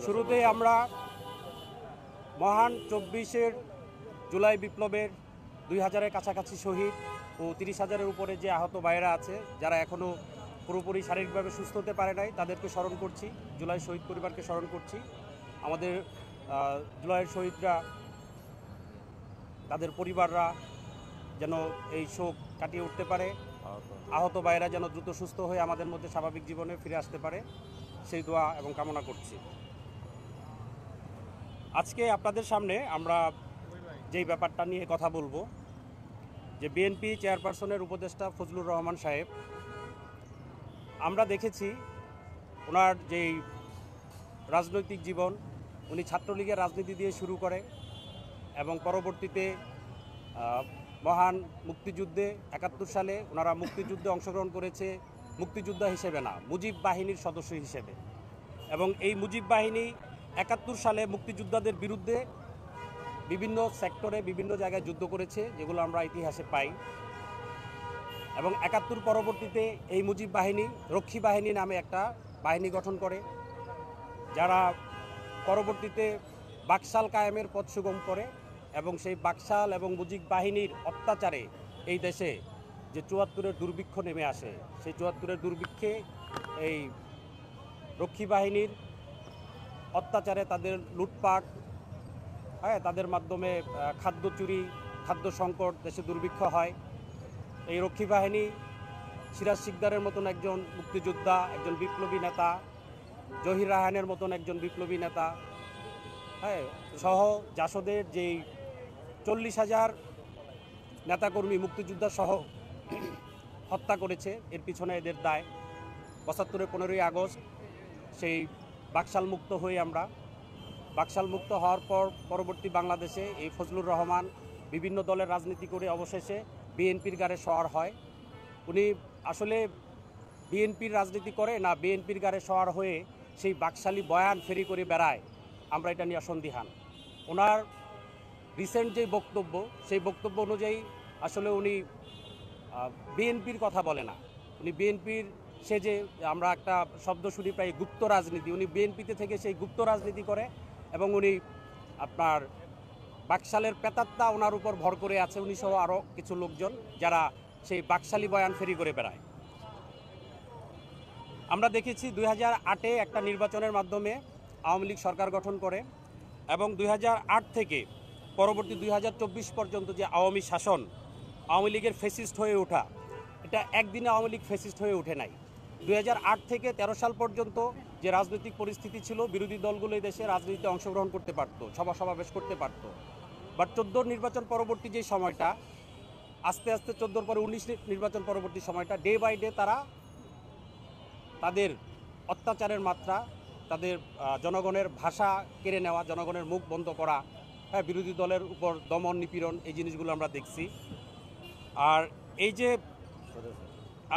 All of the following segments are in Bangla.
শুরুতে আমরা মহান 24-এর জুলাই বিপ্লবের 2000-এর কাছাকাছি শহীদ ও 30,000-এর উপরে যে আহত ভাইয়েরা আছে, যারা এখনও পুরোপুরি শারীরিকভাবে সুস্থ হতে পারে নাই, তাদেরকে স্মরণ করছি। জুলাই শহীদ পরিবারকে স্মরণ করছি। আমাদের জুলাইয়ের শহীদরা, তাদের পরিবাররা যেন এই শোক কাটিয়ে উঠতে পারে, আহত ভাইয়েরা যেন দ্রুত সুস্থ হয়ে আমাদের মধ্যে স্বাভাবিক জীবনে ফিরে আসতে পারে, সেই দোয়া এবং কামনা করছি। আজকে আপনাদের সামনে আমরা যেই ব্যাপারটা নিয়ে কথা বলবো, যে বিএনপি চেয়ারপারসনের উপদেষ্টা ফজলুর রহমান সাহেব, আমরা দেখেছি ওনার যেই রাজনৈতিক জীবন, উনি ছাত্রলীগের রাজনীতি দিয়ে শুরু করে এবং পরবর্তীতে মহান মুক্তিযুদ্ধে 71 সালে ওনারা মুক্তিযুদ্ধে অংশগ্রহণ করেছে মুক্তিযোদ্ধা হিসেবে না, মুজিব বাহিনীর সদস্য হিসেবে। এবং এই মুজিব বাহিনী 71 সালে মুক্তিযোদ্ধাদের বিরুদ্ধে বিভিন্ন সেক্টরে বিভিন্ন জায়গায় যুদ্ধ করেছে, যেগুলো আমরা ইতিহাসে পাই। এবং 71 পরবর্তীতে এই মুজিব বাহিনী রক্ষী বাহিনী নামে একটা বাহিনী গঠন করে, যারা পরবর্তীতে বাকশাল কায়েমের পথ সুগম করে। এবং সেই বাকশাল এবং মুজিব বাহিনীর অত্যাচারে এই দেশে যে 74-এর দুর্ভিক্ষ নেমে আসে, সেই 74-এর দুর্ভিক্ষে এই রক্ষী বাহিনীর অত্যাচারে তাদের লুটপাট, তাদের মাধ্যমে খাদ্য চুরি, খাদ্য সংকট, দেশে দুর্ভিক্ষ হয়। এই রক্ষী বাহিনী সিরাজ শিকদারের মতন একজন মুক্তিযোদ্ধা, একজন বিপ্লবী নেতা, জহির রায়হানের মতন একজন বিপ্লবী নেতা, সহ জাসদের যেই 40,000 নেতাকর্মী মুক্তিযোদ্ধা সহ হত্যা করেছে, এর পিছনে এদের দায়। 75-এর 15ই আগস্ট সেই বাকশাল মুক্ত হয়ে আমরা বাকশাল মুক্ত হওয়ার পর পরবর্তী বাংলাদেশে এই ফজলুর রহমান বিভিন্ন দলের রাজনীতি করে অবশেষে বিএনপির গাড়ে সওয়ার হয়। উনি আসলে বিএনপির রাজনীতি করে না বিএনপির গাড়ে সওয়ার হয়ে সেই বাকশালী বয়ান ফেরি করে বেড়ায়, আমরা এটা নিয়ে সন্দিহান। ওনার রিসেন্ট যে বক্তব্য, সেই বক্তব্য অনুযায়ী আসলে উনি বিএনপির কথা বলে না। উনি বিএনপির, সে যে আমরা একটা শব্দ শুনি প্রায় গুপ্ত রাজনীতি, উনি বিএনপিতে থেকে সেই গুপ্ত রাজনীতি করে। এবং উনি আপনার বাকশালের প্রেতাত্মা ওনার উপর ভর করে আছে, উনি সহ আরও কিছু লোকজন, যারা সেই বাকশালী বয়ান ফেরি করে বেড়ায়। আমরা দেখেছি 2008-এ একটা নির্বাচনের মাধ্যমে আওয়ামী লীগ সরকার গঠন করে এবং 2008 থেকে পরবর্তী 2024 পর্যন্ত যে আওয়ামী শাসন, আওয়ামী লীগের ফেসিস্ট হয়ে ওঠা, এটা একদিনে আওয়ামী লীগ ফেসিস্ট হয়ে ওঠে নাই। 2008 থেকে 13 সাল পর্যন্ত যে রাজনৈতিক পরিস্থিতি ছিল, বিরোধী দলগুলো এই দেশে রাজনীতিতে অংশগ্রহণ করতে পারত, সভা সমাবেশ করতে পারত। বাট 14 নির্বাচন পরবর্তী যে সময়টা, আস্তে আস্তে 14 পরে 19 নির্বাচন পরবর্তী সময়টা, ডে বাই ডে তারা তাদের অত্যাচারের মাত্রা, তাদের জনগণের ভাষা কেড়ে নেওয়া, জনগণের মুখ বন্ধ করা, বিরোধী দলের উপর দমন নিপীড়ন, এই জিনিসগুলো আমরা দেখছি। আর এই যে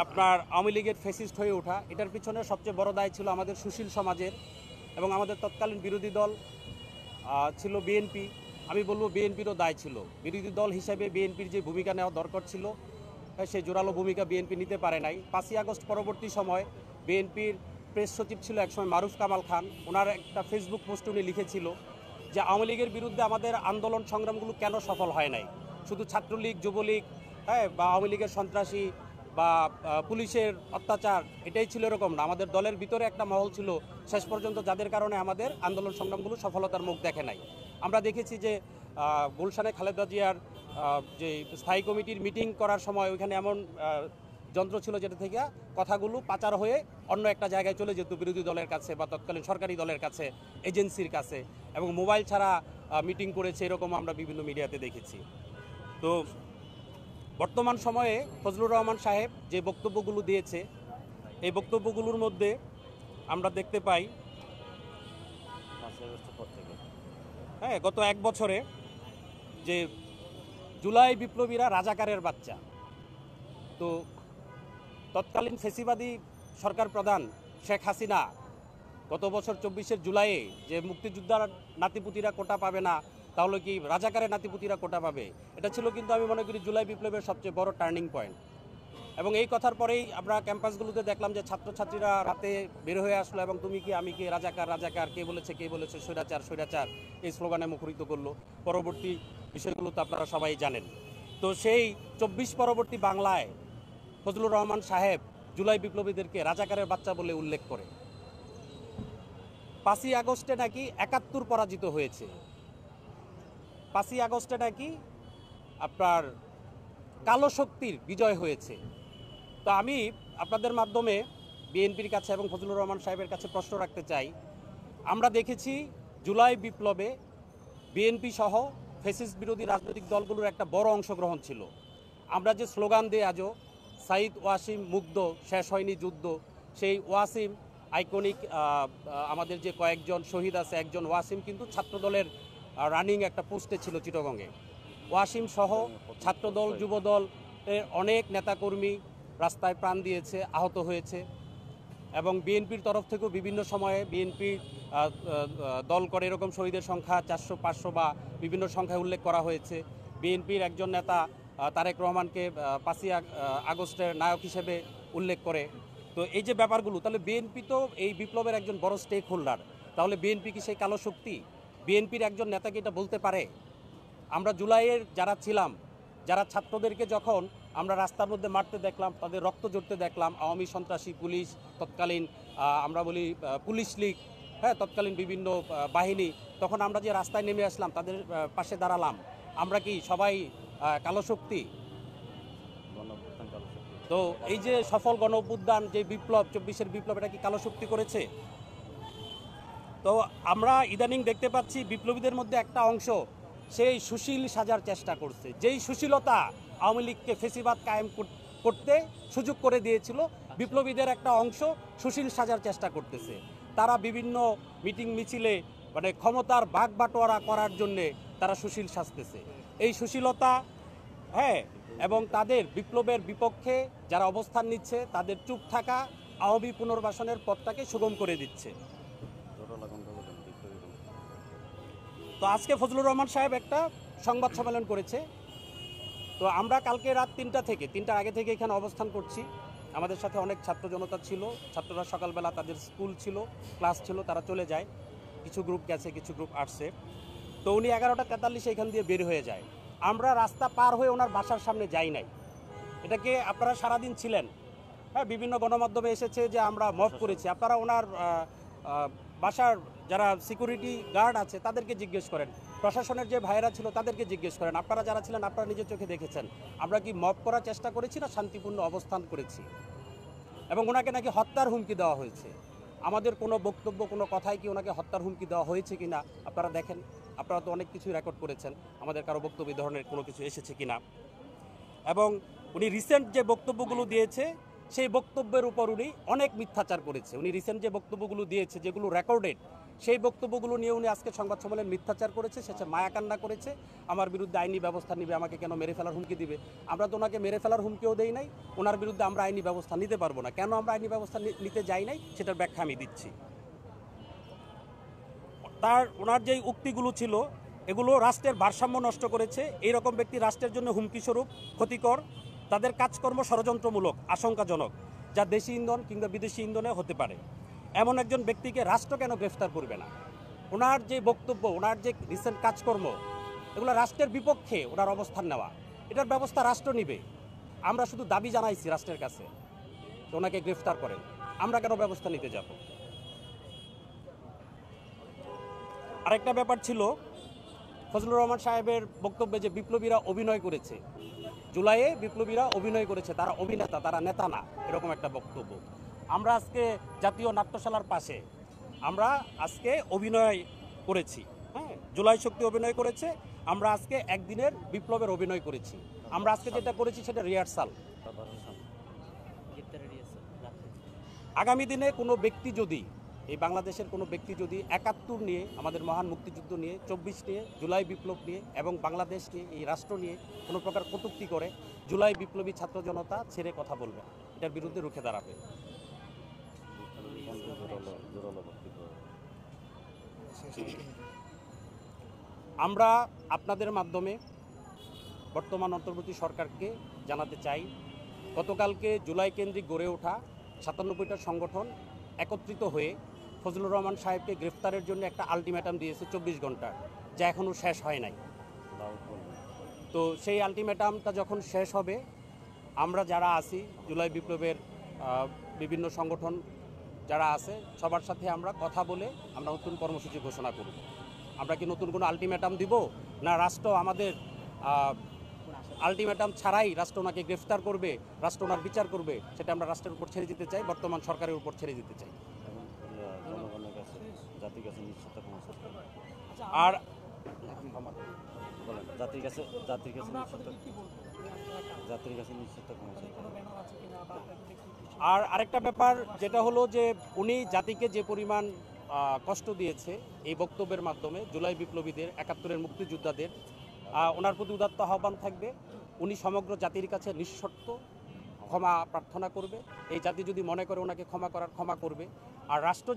আপনার আওয়ামী লীগের ফেসিস্ট হয়ে ওঠা, এটার পিছনে সবচেয়ে বড় দায় ছিল আমাদের সুশীল সমাজের, এবং আমাদের তৎকালীন বিরোধী দল ছিল বিএনপি। আমি বলবো বিএনপিরও দায় ছিল। বিরোধী দল হিসেবে বিএনপির যে ভূমিকা নেওয়া দরকার ছিল, সেই জোরালো ভূমিকা বিএনপি নিতে পারে নাই। 5ই আগস্ট পরবর্তী সময় বিএনপির প্রেস সচিব ছিল একসময় মারুফ কামাল খান, ওনার একটা ফেসবুক পোস্ট উনি লিখেছিল যে আওয়ামী লীগের বিরুদ্ধে আমাদের আন্দোলন সংগ্রামগুলো কেন সফল হয় নাই, শুধু ছাত্রলীগ, যুবলীগ, বা আওয়ামী লীগের সন্ত্রাসী বা পুলিশের অত্যাচার, এটাই ছিল এরকম না। আমাদের দলের ভিতরে একটা মহল ছিল শেষ পর্যন্ত, যাদের কারণে আমাদের আন্দোলন সংগ্রামগুলো সফলতার মুখ দেখে নাই। আমরা দেখেছি যে গুলশানে খালেদা জিয়ার যে স্থায়ী কমিটির মিটিং করার সময় ওইখানে এমন যন্ত্র ছিল যেটা থেকে কথাগুলো পাচার হয়ে অন্য একটা জায়গায় চলে যেত, বিরোধী দলের কাছে বা তৎকালীন সরকারি দলের কাছে, এজেন্সির কাছে, এবং মোবাইল ছাড়া মিটিং করেছে, এরকম আমরা বিভিন্ন মিডিয়াতে দেখেছি। তো বর্তমান সময়ে ফজলুর রহমান সাহেব যে বক্তব্যগুলো দিয়েছে, এই বক্তব্যগুলোর মধ্যে আমরা দেখতে পাই গত 1 বছরে যে জুলাই বিপ্লবীরা রাজাকারের বাচ্চা। তো তৎকালীন ফেসিবাদী সরকার প্রধান শেখ হাসিনা গত বছর 24-এর জুলাইয়ে যে মুক্তিযোদ্ধার নাতিপুতিরা কোটা পাবে না, তাহলে কি রাজাকারের নাতিপুতিরা কোটা পাবে? এটা ছিল কিন্তু আমি মনে করি জুলাই বিপ্লবের সবচেয়ে বড় টার্নিং পয়েন্ট। এবং এই কথার পরেই আমরা ক্যাম্পাসগুলোতে দেখলাম যে ছাত্রছাত্রীরা রাতে বের হয়ে আসলো এবং তুমি কি আমি কি রাজাকার রাজাকার কে বলেছে স্বৈরাচার স্বৈরাচার এই স্লোগানে মুখরিত করলো। পরবর্তী বিষয়গুলো তো আপনারা সবাই জানেন। তো সেই 24 পরবর্তী বাংলায় ফজলুর রহমান সাহেব জুলাই বিপ্লবীদেরকে রাজাকারের বাচ্চা বলে উল্লেখ করে। 5ই আগস্টে নাকি 71 পরাজিত হয়েছে, 5ই আগস্টে নাকি আপনার কালো শক্তির বিজয় হয়েছে। তো আমি আপনাদের মাধ্যমে বিএনপির কাছে এবং ফজলুর রহমান সাহেবের কাছে প্রশ্ন রাখতে চাই, আমরা দেখেছি জুলাই বিপ্লবে বিএনপি সহ ফ্যাসিস্ট বিরোধী রাজনৈতিক দলগুলোর একটা বড় অংশগ্রহণ ছিল। আমরা যে স্লোগান দিয়ে আজও সাইদ ওয়াসিম মুগ্ধ শেষ হয়নি যুদ্ধ, সেই ওয়াসিম আইকনিক আমাদের যে কয়েকজন শহীদ আছে, একজন ওয়াসিম কিন্তু ছাত্রদলের রানিং একটা পোস্টে ছিল চিটাগংয়ে। ওয়াসিম সহ ছাত্রদল যুবদল অনেক নেতাকর্মী রাস্তায় প্রাণ দিয়েছে, আহত হয়েছে এবং বিএনপির তরফ থেকেও বিভিন্ন সময়ে বিএনপি দল করে এরকম শহীদের সংখ্যা 400 500 বা বিভিন্ন সংখ্যায় উল্লেখ করা হয়েছে। বিএনপির একজন নেতা তারেক রহমানকে 5ই আগস্টের নায়ক হিসেবে উল্লেখ করে। তো এই যে ব্যাপারগুলো, তাহলে বিএনপি তো এই বিপ্লবের একজন বড় স্টেক হোল্ডার, তাহলে বিএনপি কি সেই কালো শক্তি? বিএনপির একজন নেতাকে এটা বলতে পারে? আমরা জুলাইয়ের যারা ছিলাম, যারা ছাত্রদেরকে যখন আমরা রাস্তার মধ্যে মারতে দেখলাম, তাদের রক্ত জড়তে দেখলাম, আওয়ামী সন্ত্রাসী পুলিশ, তৎকালীন আমরা বলি পুলিশ লীগ, হ্যাঁ, তৎকালীন বিভিন্ন বাহিনী, তখন আমরা যে রাস্তায় নেমে আসলাম, তাদের পাশে দাঁড়ালাম, আমরা কি সবাই কালো শক্তি? তো এই যে সফল গণ অভ্যুত্থান, যে বিপ্লব 24-এর বিপ্লব, এটা কি কালো শক্তি করেছে? তো আমরা ইদানিং দেখতে পাচ্ছি বিপ্লবীদের মধ্যে একটা অংশ সেই সুশীল সাজার চেষ্টা করছে, যেই সুশীলতা আওয়ামী লীগকে ফেসিবাদ কায়েম করতে সুযোগ করে দিয়েছিল। বিপ্লবীদের একটা অংশ সুশীল সাজার চেষ্টা করতেছে। তারা বিভিন্ন মিটিং মিছিলে মানে ক্ষমতার ভাগ বাটোয়ারা করার জন্যে তারা সুশীল সাজতেছে। এই সুশীলতা, হ্যাঁ, এবং তাদের বিপ্লবের বিপক্ষে যারা অবস্থান নিচ্ছে তাদের চুপ থাকা আওয়ামী পুনর্বাসনের পথটাকে সুগম করে দিচ্ছে। তো আজকে ফজলুর রহমান সাহেব একটা সংবাদ সম্মেলন করেছে। তো আমরা কালকে রাত 3টার আগে থেকে এখানে অবস্থান করছি। আমাদের সাথে অনেক ছাত্র জনতা ছিল। ছাত্ররা সকালবেলা তাদের স্কুল ছিল, ক্লাস ছিল, তারা চলে যায়। কিছু গ্রুপ গেছে, কিছু গ্রুপ আসছে। তো উনি 11টা 43 এখান দিয়ে বের হয়ে যায়। আমরা রাস্তা পার হয়ে ওনার বাসার সামনে যাই নাই। এটাকে আপনারা সারাদিন ছিলেন, হ্যাঁ, বিভিন্ন গণমাধ্যমে এসেছে যে আমরা মফ করেছি। আপনারা ওনার বাসার যারা সিকিউরিটি গার্ড আছে তাদেরকে জিজ্ঞেস করেন, প্রশাসনের যে ভাইয়েরা ছিল তাদেরকে জিজ্ঞেস করেন, আপনারা যারা ছিলেন আপনারা নিজের চোখে দেখেছেন আমরা কি মফ করার চেষ্টা করেছি না শান্তিপূর্ণ অবস্থান করেছি। এবং ওনাকে নাকি হত্যার হুমকি দেওয়া হয়েছে। আমাদের কোনো বক্তব্য, কোনো কথায় কি ওনাকে হত্যার হুমকি দেওয়া হয়েছে কিনা আপনারা দেখেন। আপনারা তো অনেক কিছুই রেকর্ড করেছেন, আমাদের কারো বক্তব্য এই ধরনের কোনো কিছু এসেছে কিনা। এবং উনি রিসেন্ট যে বক্তব্যগুলো দিয়েছে সেই বক্তব্যের উপর উনি অনেক মিথ্যাচার করেছে। উনি রিসেন্ট যে বক্তব্যগুলো দিয়েছে, যেগুলো রেকর্ডেড, সেই বক্তব্যগুলো নিয়ে উনি আজকে সংবাদ সম্মেলনে মিথ্যাচার করেছে, শেষে মায়াকান্না করেছে, আমার বিরুদ্ধে আইনি ব্যবস্থা নিবে, আমাকে কেন মেরে ফেলার হুমকি দিবে। আমরা তো ওনাকে মেরে ফেলার হুমকিও দেই নাই, ওনার বিরুদ্ধে আমরা আইনি ব্যবস্থা নিতে পারবো না। কেন আমরা আইনি ব্যবস্থা নিতে যাই নাই সেটার ব্যাখ্যা আমি দিচ্ছি। ওনার যেই উক্তিগুলো ছিল এগুলো রাষ্ট্রের ভারসাম্য নষ্ট করেছে। এইরকম ব্যক্তি রাষ্ট্রের জন্য হুমকিস্বরূপ, ক্ষতিকর, তাদের কাজকর্ম ষড়যন্ত্রমূলক, আশঙ্কাজনক, যা দেশি ইন্ধন কিংবা বিদেশি ইন্ধনে হতে পারে। এমন একজন ব্যক্তিকে রাষ্ট্র কেন গ্রেফতার করবে না? ওনার যে বক্তব্য, ওনার যে রিসেন্ট কাজকর্ম, এগুলো রাষ্ট্রের বিপক্ষে ওনার অবস্থান নেওয়া, এটার ব্যবস্থা রাষ্ট্র নিবে। আমরা শুধু দাবি জানাইছি রাষ্ট্রের কাছে ওনাকে গ্রেফতার করেন, আমরা কেন ব্যবস্থা নিতে যাব? আরেকটা ব্যাপার ছিল ফজলুর রহমান সাহেবের বক্তব্যে যে বিপ্লবীরা অভিনয় করেছে, জুলাইয়ে বিপ্লবীরা অভিনয় করেছে, তারা অভিনেতা, তারা নেতা না, এরকম একটা বক্তব্য। আমরা আজকে জাতীয় নাট্যশালার পাশে আমরা আজকে অভিনয় করেছি, হ্যাঁ, জুলাই শক্তি অভিনয় করেছে, আমরা আজকে একদিনের বিপ্লবের অভিনয় করেছি। আমরা আজকে যেটা করেছি সেটা রিহার্সাল। আগামী দিনে কোনো ব্যক্তি যদি, এই বাংলাদেশের কোনো ব্যক্তি যদি 71 নিয়ে, আমাদের মহান মুক্তিযুদ্ধ নিয়ে, 24 নিয়ে, জুলাই বিপ্লব নিয়ে এবং বাংলাদেশ নিয়ে, এই রাষ্ট্র নিয়ে কোনো প্রকার কটূক্তি করে, জুলাই বিপ্লবী ছাত্র জনতা ছেড়ে কথা বলবে, এটার বিরুদ্ধে রুখে দাঁড়াবে। আমরা আপনাদের মাধ্যমে বর্তমান অন্তর্বর্তী সরকারকে জানাতে চাই গতকালকে জুলাই কেন্দ্রিক গড়ে ওঠা ৯৭টা সংগঠন একত্রিত হয়ে ফজলুর রহমান সাহেবকে গ্রেফতারের জন্য একটা আলটিমেটাম দিয়েছে ২৪ ঘন্টার, যা এখনও শেষ হয় নাই। তো সেই আলটিমেটামটা যখন শেষ হবে, আমরা যারা আছি জুলাই বিপ্লবের বিভিন্ন সংগঠন যারা আছে সবার সাথে আমরা কথা বলে আমরা নতুন কর্মসূচি ঘোষণা করব। আমরা কি নতুন কোনো আলটিমেটাম দিব, না রাষ্ট্র আমাদের আলটিমেটাম ছাড়াই রাষ্ট্র ওনাকে গ্রেফতার করবে, রাষ্ট্র ওনার বিচার করবে, সেটা আমরা রাষ্ট্রের উপর ছেড়ে দিতে চাই, বর্তমান সরকারের উপর ছেড়ে দিতে চাই। আর আর আরেকটা ব্যাপার যেটা হলো যে উনি জাতিকে যে পরিমাণ কষ্ট দিয়েছে এই বক্তব্যের মাধ্যমে, জুলাই বিপ্লবীদের, ৭১-এর মুক্তিযোদ্ধাদের, ওনার প্রতি উদাত্ত আহ্বান থাকবে উনি সমগ্র জাতির কাছে নিঃশর্ত ক্ষমা প্রার্থনা করবে। এই জাতি যদি মনে করে ওনাকে ক্ষমা করবে। আর রাষ্ট্র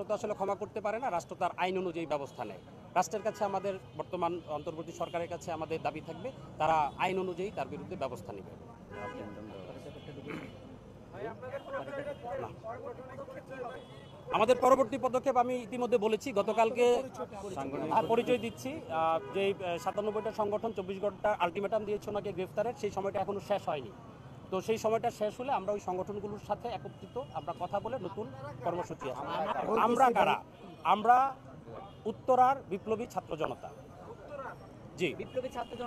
তো আসলে ক্ষমা করতে পারে না, রাষ্ট্র তার আইন অনুযায়ী ব্যবস্থা নেয়। রাষ্ট্রের কাছে আমাদের বর্তমান অন্তর্বর্তী সরকারের কাছে আমাদের দাবি থাকবে তারা আইন অনুযায়ী তার বিরুদ্ধে ব্যবস্থা নেবে। আমাদের পরবর্তী পদক্ষেপ আমি ইতিমধ্যে বলেছি, গতকালকে পরিচয় দিচ্ছি, যে ৯৭টা সংগঠন ২৪ ঘন্টা আলটিমেটাম দিয়েছে ওনাকে গ্রেফতারের, সেই সময়টা এখনো শেষ হয়নি। তো সেই সময়টা শেষ হলে আমরা ওই সংগঠনগুলোর সাথে একত্রিত আমরা কথা বলে নতুন কর্মসূচি আছে। আমরা কারা? আমরা উত্তরার বিপ্লবী ছাত্র জনতা। জি,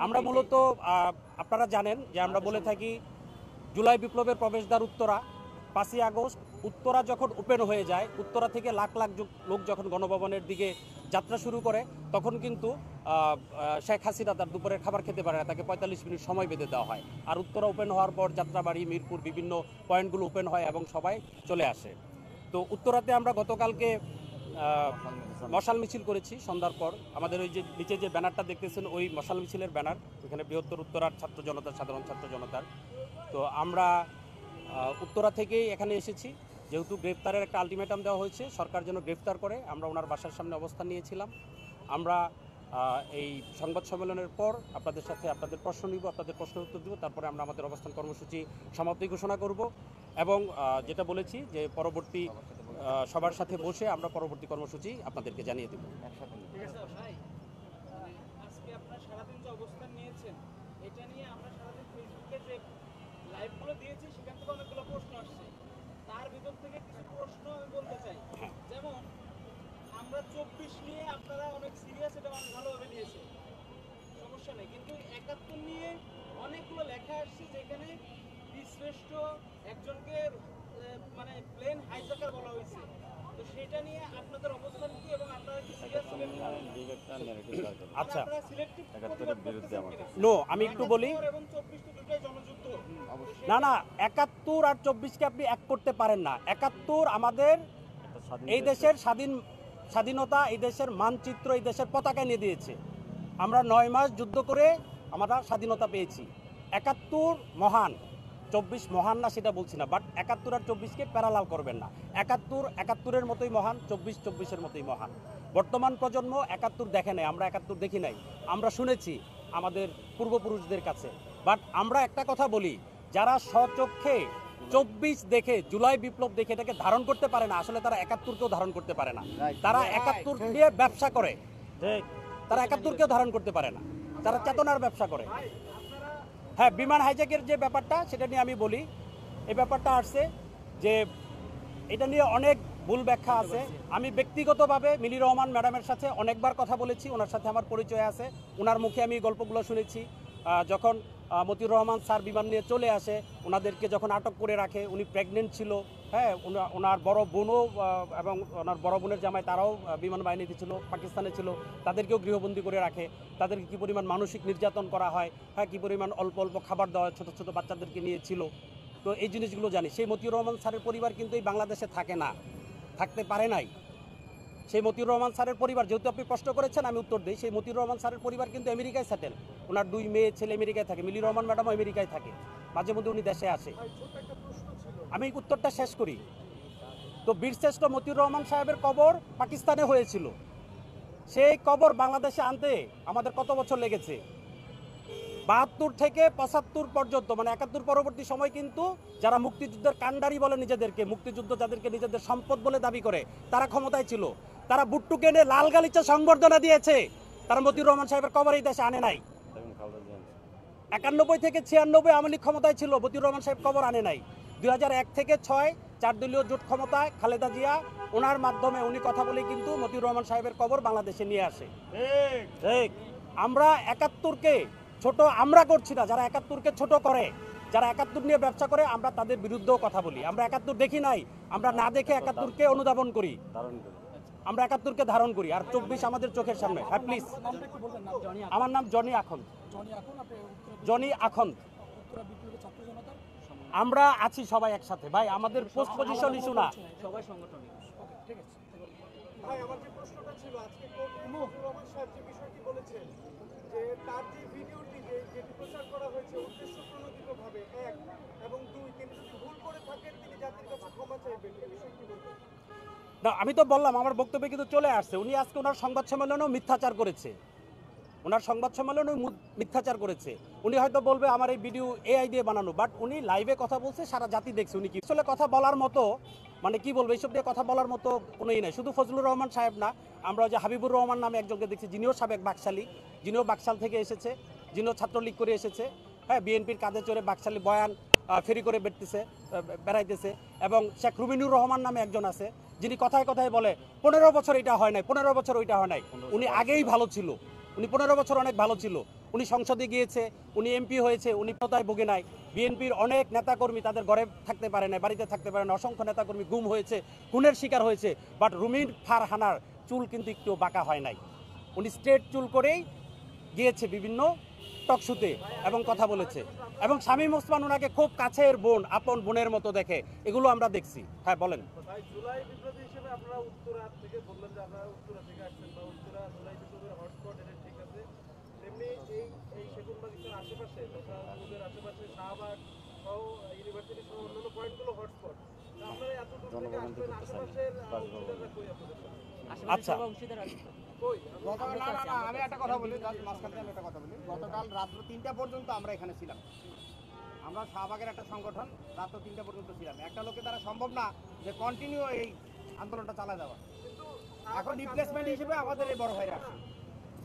আমরা মূলত আপনারা জানেন যে আমরা বলে থাকি জুলাই বিপ্লবের প্রবেশদ্বার উত্তরা। ৫ই আগস্ট উত্তরা যখন ওপেন হয়ে যায়, উত্তরা থেকে লাখ লাখ লোক যখন গণভবনের দিকে যাত্রা শুরু করে, তখন কিন্তু শেখ হাসিনা তার দুপুরের খাবার খেতে পারে না, তাকে ৪৫ মিনিট সময় বেঁধে দেওয়া হয়। আর উত্তরা ওপেন হওয়ার পর যাত্রাবাড়ি, মিরপুর বিভিন্ন পয়েন্টগুলো ওপেন হয় এবং সবাই চলে আসে। তো উত্তরাতে আমরা গতকালকে মশাল মিছিল করেছি সন্ধ্যার পর। আমাদের ওই যে নিচে যে ব্যানারটা দেখতেছেন ওই মশাল মিছিলের ব্যানার, এখানে বৃহত্তর উত্তরার ছাত্র জনতার, সাধারণ ছাত্র জনতার। তো আমরা উত্তরা থেকেই এখানে এসেছি, যেহেতু গ্রেফতারের একটা আলটিমেটাম দেওয়া হয়েছে, সরকার যেন গ্রেফতার করে। আমরা ওনার বাসার সামনে অবস্থান নিয়েছিলাম। আমরা এই সংবাদ সম্মেলনের পর আপনাদের সাথে আপনাদের প্রশ্ন নিব, আপনাদের প্রশ্নের উত্তর দেব, তারপরে আমরা আমাদের অবস্থান কর্মসূচি সমাপ্তি ঘোষণা করব। এবং যেটা বলেছি যে পরবর্তী সবার সাথে বসে আমরা পরবর্তী কর্মসূচি আপনাদেরকে জানিয়ে দেব। আজকে আপনারা সারাদিন যে অবস্থান নিয়েছেন, এটা নিয়ে আমরা সারাদিন ফেসবুকে যে লাইভগুলো দিয়েছি সেখান থেকে অনেকগুলো প্রশ্ন আসছে। তার ভিতর থেকে কিছু প্রশ্ন আমি বলতে চাই। যেমন আমরা ২৪ নিয়ে আপনারা অনেক সিরিয়াস, এটা অনেক ভালোভাবে নিয়েছে, সমস্যা নেই। কিন্তু ৭১ নিয়ে অনেকগুলো লেখা আসছে যেখানে শ্রেষ্ঠ একজনকে মানে প্লেন হাইজ্যাকার বলা হয়েছে। তো সেটা নিয়ে আপনাদের অবস্থান কি এবং আপনারা কি সিরিয়াস? আচ্ছা, আমি একটু বলি। না, ৭১ আর ২৪কে আপনি এক করতে পারেন না। ৭১ আমাদের এই দেশের স্বাধীনতা, এই দেশের মানচিত্র, এই দেশের পতাকা নিয়ে দিয়েছে। আমরা ৯ মাস যুদ্ধ করে আমরা স্বাধীনতা পেয়েছি। ৭১ মহান, ২৪ মহান না সেটা বলছি না, বাট ৭১ আর ২৪কে প্যারালাল করবেন না। ৭১-৭১-এর মতোই মহান, ২৪-২৪-এর মতোই মহান। বর্তমান প্রজন্ম ৭১ দেখে নাই, আমরা ৭১ দেখি নাই, আমরা শুনেছি আমাদের পূর্বপুরুষদের কাছে। বাট আমরা একটা কথা বলি, যারা স্বচক্ষে ২৪ দেখে, জুলাই বিপ্লব দেখে এটাকে ধারণ করতে পারে না, আসলে তারা ৭১কেও ধারণ করতে পারে না। তারা ৭১ দিয়ে ব্যবসা করে, তারা ৭১কেও ধারণ করতে পারে না, তারা চেতনার ব্যবসা করে। হ্যাঁ, বিমান হাইজ্যাকের যে ব্যাপারটা সেটা নিয়ে আমি বলি। এই ব্যাপারটা আসছে যে এটা নিয়ে অনেক ভুল ব্যাখ্যা আছে। আমি ব্যক্তিগতভাবে মিলি রহমান ম্যাডামের সাথে অনেকবার কথা বলেছি, ওনার সাথে আমার পরিচয় আছে, ওনার মুখে আমি গল্পগুলো শুনেছি। যখন মতিউর রহমান স্যার বিমান নিয়ে চলে আসে, ওনাদেরকে যখন আটক করে রাখে, উনি প্রেগনেন্ট ছিল, হ্যাঁ, ওনার বড় বোনও এবং ওনার বড় বোনের জামাই তারাও বিমান বাহিনীতে ছিল, পাকিস্তানে ছিল, তাদেরকেও গৃহবন্দী করে রাখে। তাদেরকে কী পরিমাণ মানসিক নির্যাতন করা হয়, হ্যাঁ, কী পরিমাণ অল্প অল্প খাবার দেওয়া হয়, ছোটো ছোটো বাচ্চাদেরকে নিয়েছিল। তো এই জিনিসগুলো জানি। সেই মতিউর রহমান স্যারের পরিবার কিন্তু এই বাংলাদেশে থাকে না, থাকতে পারে নাই। সেই মতিউর রহমান স্যারের পরিবার, যেহেতু আপনি প্রশ্ন করেছেন আমি উত্তর দিই, সেই মতিউর রহমান স্যারের পরিবার কিন্তু আমেরিকায় সেটেল, ওনার 2 মেয়ে ছেলে আমেরিকায় থাকে, মিলি রহমান ম্যাডামও আমেরিকায় থাকে, মাঝে মধ্যে উনি দেশে আসে। আমি উত্তরটা শেষ করি। তো বীরশ্রেষ্ঠ মতিউর রহমান সাহেবের কবর পাকিস্তানে হয়েছিল, সেই কবর বাংলাদেশে আনতে আমাদের কত বছর লেগেছে? 72 থেকে 75 পর্যন্ত মানে 71 পরবর্তী সময় কিন্তু যারা মুক্তিযুদ্ধের কাণ্ডারি বলে নিজেদেরকে, মুক্তিযুদ্ধ যাদেরকে নিজেদের সম্পদ বলে দাবি করে, তারা ক্ষমতায় ছিল। তারা বুট্টু কেনে লাল গালিচা সংবর্ধনা দিয়েছে, তারা মতিউর রহমান সাহেবের কবর এই দেশে আনে নাই। 91 থেকে 96 আওয়ামী লীগ ক্ষমতায় ছিল, মতিউর রহমান সাহেব কবর আনে নাই। 2001 থেকে 6 4 দলীয় জোট ক্ষমতায়, খালেদা জিয়া ওনার মাধ্যমে উনি কথা বলে কিন্তু মতিউর রহমান সাহেবের কবর বাংলাদেশে নিয়ে আসে। ঠিক, আমরা 71কে ছোট আমরা করছি না, যারা 71কে ছোট করে, যারা 71 নিয়ে ব্যবসা করে, আমরা তাদের বিরুদ্ধেও কথা বলি। আমরা 71 দেখি নাই, আমরা না দেখে 71কে অনুধাবন করি, আমরা 71কে ধারণ করি, আর 24 আমাদের চোখের সামনে। হ্যাঁ প্লিজ, আমার নাম জনি আখন্দ। জনি আখন্দ। আমরা আছি সবাই একসাথে ভাই, আমাদের পোস্ট পজিশন ইস্যু না, সবাই সংগঠনিক। ভাই আমার যে প্রশ্নটা ছিল, আজকে মতিউর রহমান সাহেব যে বিষয়টি বলেছেন যে তার যে ভিডিওটি যেটি প্রচার করা হয়েছে উদ্দেশ্য প্রণোদিতভাবে, 1 এবং 2 তিনি যদি ভুল করে থাকেন তিনি জাতির কাছে ক্ষমা চাইবেন, এই বিষয়টি বলবেন? না আমি তো বললাম আমার বক্তব্যে কিন্তু চলে আসছে। উনি আজকে ওনার সংবাদ সম্মেলনেও মিথ্যাচার করেছে, ওনার সংবাদ সম্মেলনেও মিথ্যাচার করেছে। উনি হয়তো বলবে আমার এই ভিডিও এআই দিয়ে বানানো, বাট উনি লাইভে কথা বলছে, সারা জাতি দেখছে। উনি কি আসলে কথা বলার মতো, মানে কি বলবো, এইসব দিয়ে কথা বলার মতো কোনোই নাই। শুধু ফজলুর রহমান সাহেব না, আমরা যে হাবিবুর রহমান নামে একজনকে দেখছি, যিনিও সাবেক বাকশালী, যিনিও বাকশাল থেকে এসেছে, যিনিও ছাত্রলীগ করে এসেছে, হ্যাঁ বিএনপির কাঁধে চড়ে বাকশালী বয়ান ফেরি করে বেড়াইতেছে। এবং শেখ রুবিনুর রহমান নামে একজন আছে, যিনি কথায় কথায় বলে 15 বছর এটা হয় নাই, 15 বছর ওইটা হয় নাই। উনি আগেই ভালো ছিল, উনি 15 বছর অনেক ভালো ছিল, উনি সংসদে গিয়েছে, উনি এমপি হয়েছে, উনি ক্ষমতায় ভোগে নাই। বিএনপির অনেক নেতাকর্মী তাদের ঘরে থাকতে পারে না, বাড়িতে থাকতে পারে না, অসংখ্য নেতাকর্মী গুম হয়েছে, খুনের শিকার হয়েছে। বাট রুমিন ফারহানার চুল কিন্তু একটু বাঁকা হয় নাই, উনি স্ট্রেট চুল করেই গিয়েছে বিভিন্ন টকশুতে এবং কথা বলেছে। এবং শামীম ওসমান ওনাকে খুব কাছের বোন, আপন বোনের মতো দেখে, এগুলো আমরা দেখছি। হ্যাঁ বলেন। ভাই জুলাই বিপ্লবী হিসেবে আপনারা উত্তরা থেকে বললেন যে আপনারা উত্তরা থেকে আসছেন বা উত্তরা জুলাই বিপ্লবের হটস্পট, এটা ঠিক আছে। তেমনি এই সেগুনবাগিচার আশেপাশে, ওদের আশেপাশে শাহবাগ সহ ইউনিভার্সিটি সহ অন্যান্য পয়েন্টগুলো হটস্পট। আপনারা এত দূর থেকে আসবেন, আশেপাশের অংশীদাররা কই আপনাদের? আচ্ছা আমি একটা কথা বলি, মাঝখান থেকে আমি একটা কথা বলি। গতকাল রাত্র 3টা পর্যন্ত আমরা এখানে ছিলাম, আমরা শাহবাগের একটা সংগঠন, রাত্র 3টা পর্যন্ত ছিলাম। একটা লোকের দ্বারা সম্ভব না যে কন্টিনিউ এই আন্দোলনটা চালায় যাওয়া। এখন রিপ্লেসমেন্ট হিসেবে আমাদের এই বড় ভাইরা।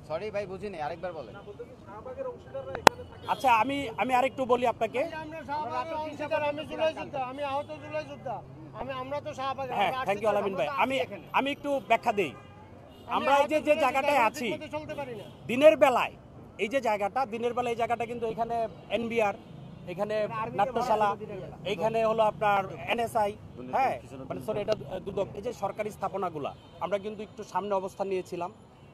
সরি ভাই বুঝিনি, আরেকবার বলেন। শাহবাগের অংশীদাররা এখানে থাকে। আচ্ছা আমি আরেকটু বলি আপনাকে। আমি আহত জুলাই যোদ্ধা, আমরা তো শাহবাগ। হ্যাঁ থ্যাংক ইউ আলামিন ভাই। আমি একটু ব্যাখ্যা দেই। আমরা এই যে জায়গাটায় আছি দিনের বেলায়, এই যে জায়গাটা দিনের বেলায়, এই জায়গাটা কিন্তু এখানে এনবিআর, এখানে নাট্যশালা, এইখানে হলো আপনার এনএসআই, হ্যাঁ মানে সরি এটা দুদক, এই যে সরকারি স্থাপনাগুলা, আমরা কিন্তু একটু সামনে অবস্থান নিয়েছিলাম।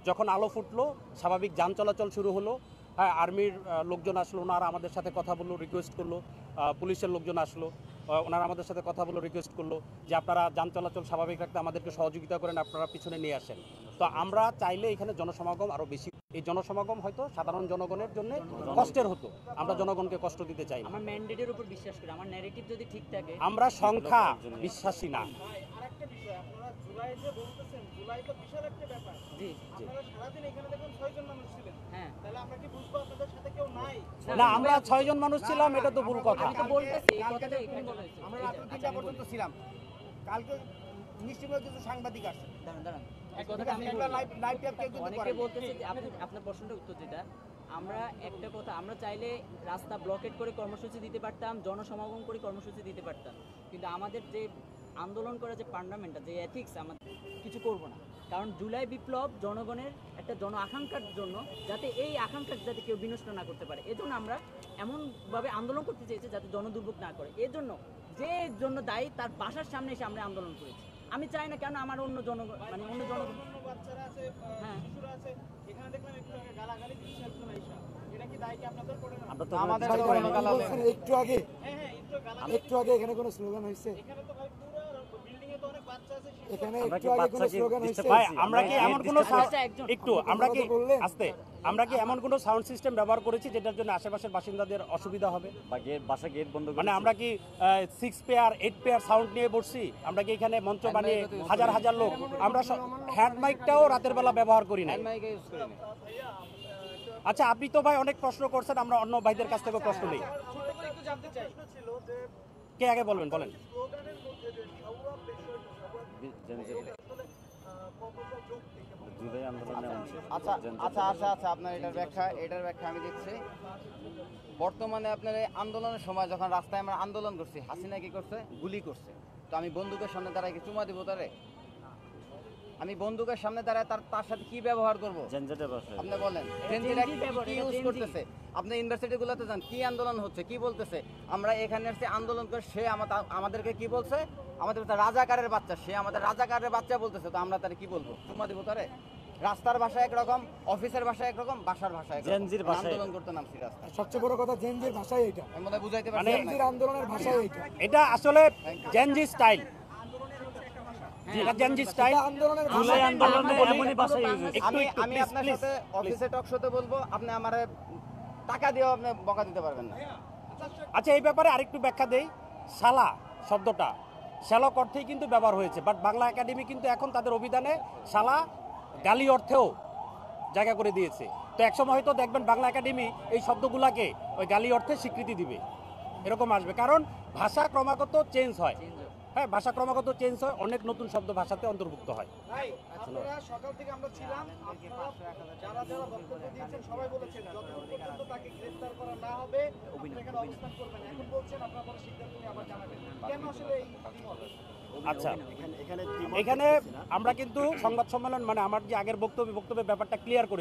যখন আলো ফুটলো, স্বাভাবিক যান চলাচল শুরু হলো, হ্যাঁ আর্মির লোকজন আসলো, ওনারা আমাদের সাথে কথা বললো, রিকোয়েস্ট করলো, পুলিশের লোকজন আসলো, ওনারা আমাদের সাথে কথা বললো, রিকোয়েস্ট করলো যে আপনারা যান চলাচল স্বাভাবিক রাখতে আমাদেরকে সহযোগিতা করেন, আপনারা পিছনে নিয়ে আসেন। তো আমরা চাইলে এখানে জনসমাগম আরও বেশি, এই জনসমাগম হয়তো সাধারণ জনগণের জন্য কষ্টের হতো, আমরা জনগণকে কষ্ট দিতে চাই না। আমার ম্যান্ডেটের উপর বিশ্বাস করি, আমার ন্যারেটিভ যদি ঠিক থাকে। আমরা সংখ্যা বিশ্বাসী না। ভাই আরেকটা বিষয়, আপনারা জুলাই যে বলতেছেন, জুলাই তো বিশাল একটা ব্যাপার। জি আপনারা সারাদিন এখানে দেখুন 6 জন মানুষ ছিলেন। হ্যাঁ, তাহলে আমরা কি বুঝবো আপনাদের সাথে কেউ নাই? না আমরা 6 জন মানুষ ছিলাম, এটা তো ভুল কথা। আমি তো বলতেছি এই কথাটা এখানে বলা হয়েছে। আমরা রাত্র 3টা পর্যন্ত ছিলাম। কালকে নিশ্চয়ই কিছু সাংবাদিক আসছে। দাঁড়ান এই কথাটা আমি অনেকে বলতেছে যে আপনার প্রশ্নটার উত্তর যেটা, আমরা একটা কথা, আমরা চাইলে রাস্তা ব্লকেট করে কর্মসূচি দিতে পারতাম, জনসমাগম করে কর্মসূচি দিতে পারতাম, কিন্তু আমাদের যে আন্দোলন করা যে পার্লামেন্টটা, যে এথিক্স, আমাদের কিছু করব না। কারণ জুলাই বিপ্লব জনগণের একটা জন আকাঙ্ক্ষার জন্য, যাতে এই আকাঙ্ক্ষা যাতে কেউ বিনষ্ট না করতে পারে, এজন্য আমরা এমনভাবে আন্দোলন করতে চেয়েছি যাতে জনদুর্ভোগ না করে। এজন্য যে জন্য দায়ী তার বাসার সামনে এসে আমরা আন্দোলন করেছি। আমি চাই না কেন আমার অন্য জনগণ, মানে অন্য জনগণ, বাচ্চারা আছে, হ্যাঁ শিশুরা আছে, এখানে দেখলাম একটু আগে গালাগালি দিচ্ছে একজন আইসা। এটা কি দায় কি আপনাদের পড়ে না? আমাদের একটু আগে হ্যাঁ একটু আগে এখানে কোনো স্লোগান হয়েছে? এখানে তো ভাই পুরো বিল্ডিং এ তো অনেক বাচ্চা আছে, শিশু এখানে আমরা একটু কি আগে কোনো বাচ্চাকে স্লোগান হয়েছে? ভাই আমরা কি এমন কোনো একটু আমরা কি বললেন? আস্তে, আমরা কি এমন কোনো সাউন্ড সিস্টেম ব্যবহার করেছি যেটার জন্য আশেপাশের বাসিন্দাদের অসুবিধা হবে? বাসা গেট বন্ধ মানে আমরা কি 6 পেয়ার 8 পেয়ার সাউন্ড নিয়ে বসছি? আমরা কি এখানে মঞ্চ বানিয়ে হাজার হাজার লোক, আমরা হ্যান্ড মাইকটাও রাতের বেলা ব্যবহার করি না। ভাইয়া একটা আচ্ছা, আপনি তো ভাই অনেক প্রশ্ন করছেন, আমরা অন্য ভাইদের কাছ থেকে প্রশ্ন নেই। ছোট করে একটু জানতে চাই। প্রশ্ন ছিল যে কে আগে বলবেন, বলেন। স্লোগানের মধ্যে যে সাওয়া বিষয়টা সাওয়া আসলে কতটা যৌক্তিক এবং আচ্ছা আপনার এটার ব্যাখ্যা আমি দিচ্ছি। বর্তমানে আপনার এই আন্দোলনের সময় যখন রাস্তায় আমরা আন্দোলন করছি, হাসিনা কি করছে? গুলি করছে। তো আমি বন্দুকের সামনে দাঁড়ায় কি চুমা দিব তারে? আমি বন্দুকের সামনে দাঁড়ায় তার সাথে কি ব্যবহার করবো আপনি বলেন? কি ইউজ করতেছে? আপনি ইউনিভার্সিটিগুলোতে যান, কি আন্দোলন হচ্ছে, কি বলতেছে? আমরা এখানে এসে আন্দোলন করে সে আমাদেরকে কি বলছে? আমাদের রাজাকারের বাচ্চা, সে আমাদের রাজাকারের বাচ্চা বলতেছে। তো আমরা তারে কি বলবো? চুমা দিব তারে? রাস্তার ভাষা একরকম, অফিসের ভাষা একরকম, বাসার ভাষা একরকম। আন্দোলন করতে নামছি রাস্তায়। সবচেয়ে বড় কথা জেনজির ভাষাই এটা, আমি মনে হয় বুঝাইতে পারছি জেনজির আন্দোলনের ভাষাই এটা। এটা আসলে জেনজি স্টাইল, এটা জেনজি স্টাইল। এটা আন্দোলনের ভাষা। আমি আপনার সাথে অফিসে টক শোতে বলবো, আপনি আমারে টাকা দিয়েও আপনি বকা দিতে পারবেন না। আচ্ছা, এই ব্যাপারে আরেকটু ব্যাখ্যা দেই। শালা শব্দটা শ্যালক অর্থেই কিন্তু ব্যবহার হয়েছে, বাট বাংলা একাডেমি কিন্তু এখন তাদের অভিধানে শালা গালি অর্থেও জায়গা করে দিয়েছে। তো একসময় হয়তো দেখবেন বাংলা একাডেমি এই শব্দগুলাকে ওই গালি অর্থে স্বীকৃতি দিবে, এরকম আসবে। কারণ ভাষা ক্রমাগত চেঞ্জ হয়। হ্যাঁ, ভাষা ক্রমাগত চেঞ্জ হয়, অনেক নতুন শব্দ ভাষাতে অন্তর্ভুক্ত হয়। ভাই আপনারা সকাল থেকে আমরা ছিলাম, আপনারা যারা যারা বক্তব্য দিয়েছেন সবাই বলেছেন যতক্ষণ পর্যন্ত তাকে গ্রেফতার করা না হবে আপনারা এখানে অবস্থান করবেন। এখন বলছেন আপনারা পরে সিদ্ধান্ত নিয়ে আবার জানাবেন। কেন আসলে এই দ্বিমত? আচ্ছা, এখানে আমরা কিন্তু সংবাদ সম্মেলন মানে আমার যে আগের বক্তব্যের ব্যাপারটা ক্লিয়ার করে